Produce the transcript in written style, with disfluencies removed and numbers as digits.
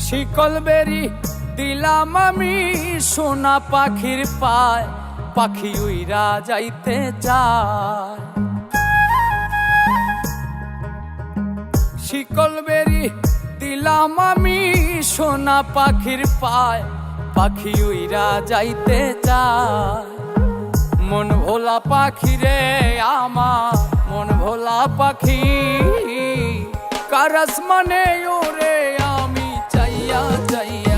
শিকল বেরি দিলাম আমি সোনা পাখির পায়, পাখি উইরা যাইতে চায়। শিকল বেরি দিলাম আমি সোনা পাখির পায়, পাখি উইরা যাইতে চায়। মন ভোলা পাখি রে আমার, মন ভোলা পাখি, কার আসমানে ওরে আমি চাইয়া চাইয়া